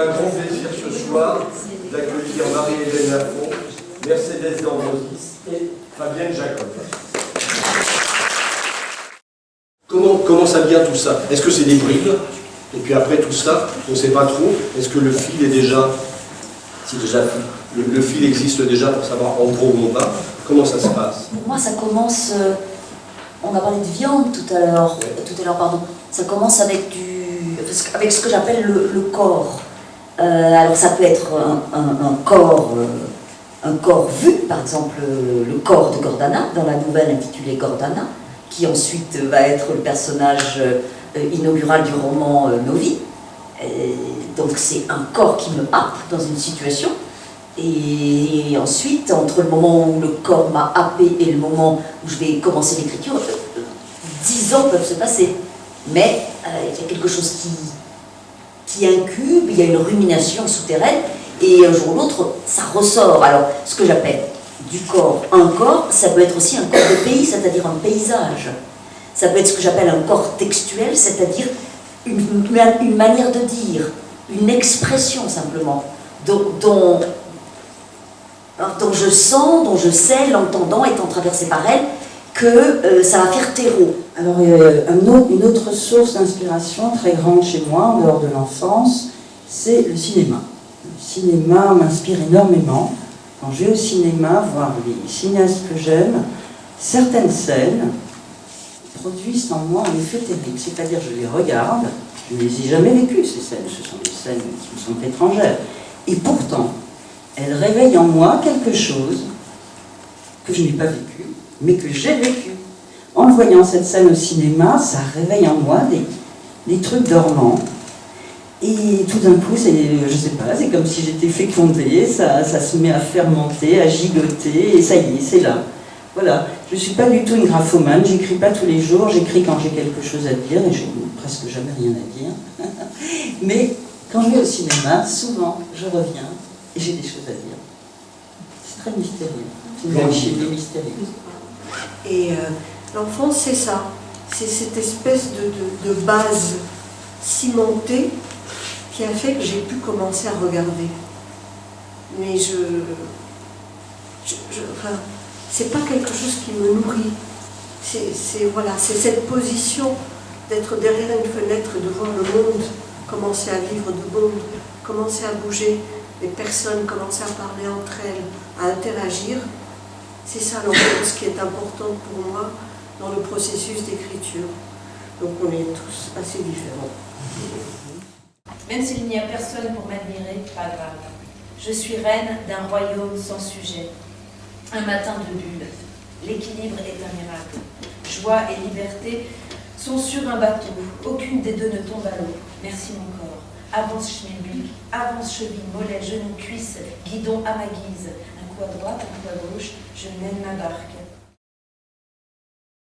Un grand plaisir ce soir d'accueillir Marie-Hélène Lafont, Mercedes d'Ambrosis et Fabienne Jacob. Comment ça vient tout ça? Est-ce que c'est des bribes? Et puis après tout ça, on ne sait pas trop. Est-ce que le fil est déjà... Si déjà le fil existe déjà pour savoir en gros où on va. Comment ça se passe? Pour moi, ça commence... on a parlé de viande tout à l'heure, pardon. Ça commence avec ce que j'appelle le corps. Alors ça peut être un corps vu, par exemple le corps de Gordana, dans la nouvelle intitulée Gordana, qui ensuite va être le personnage inaugural du roman Novi. Donc c'est un corps qui me happe dans une situation. Et ensuite, entre le moment où le corps m'a happé et le moment où je vais commencer l'écriture, 10 ans peuvent se passer. Mais il y a quelque chose qui incube, il y a une rumination souterraine, et un jour ou l'autre, ça ressort. Alors, ce que j'appelle du corps, un corps, ça peut être aussi un corps de pays, c'est-à-dire un paysage. Ça peut être ce que j'appelle un corps textuel, c'est-à-dire une manière de dire, une expression simplement, dont je sens, dont je sais, l'entendant étant traversé par elle, que ça va faire terreau. Alors, une autre source d'inspiration très grande chez moi, en dehors de l'enfance, c'est le cinéma. Le cinéma m'inspire énormément. Quand je vais au cinéma voir les cinéastes que j'aime, certaines scènes produisent en moi un effet terrible. C'est-à-dire, je les regarde, je ne les ai jamais vécues, ces scènes. Ce sont des scènes qui me sont étrangères. Et pourtant, elles réveillent en moi quelque chose que je n'ai pas vécu, mais que j'ai vécu. En voyant cette scène au cinéma, ça réveille en moi des trucs dormants. Et tout d'un coup, je sais pas, c'est comme si j'étais fécondée, ça se met à fermenter, à gigoter, et ça y est, c'est là. Voilà, je ne suis pas du tout une graphomane, j'écris pas tous les jours, j'écris quand j'ai quelque chose à dire, et j'ai presque jamais rien à dire. Mais quand je vais au cinéma, souvent, je reviens, et j'ai des choses à dire. C'est très mystérieux, c'est une alchimie mystérieuse. Et l'enfance, c'est ça, c'est cette espèce de base cimentée qui a fait que j'ai pu commencer à regarder. Mais enfin, c'est pas quelque chose qui me nourrit. Voilà, c'est cette position d'être derrière une fenêtre, de voir le monde commencer à vivre de monde, commencer à bouger, les personnes commencer à parler entre elles, à interagir. C'est ça l'enfance qui est important pour moi dans le processus d'écriture. Donc on est tous assez différents. Même s'il n'y a personne pour m'admirer, pas grave. Je suis reine d'un royaume sans sujet. Un matin de bulle. L'équilibre est un miracle. Joie et liberté sont sur un bateau. Aucune des deux ne tombe à l'eau. Merci mon corps. Avance schmilblick, avance cheville, mollet, genou, cuisse, guidon à ma guise. Un coup à droite, un coup à gauche, je mène ma barque.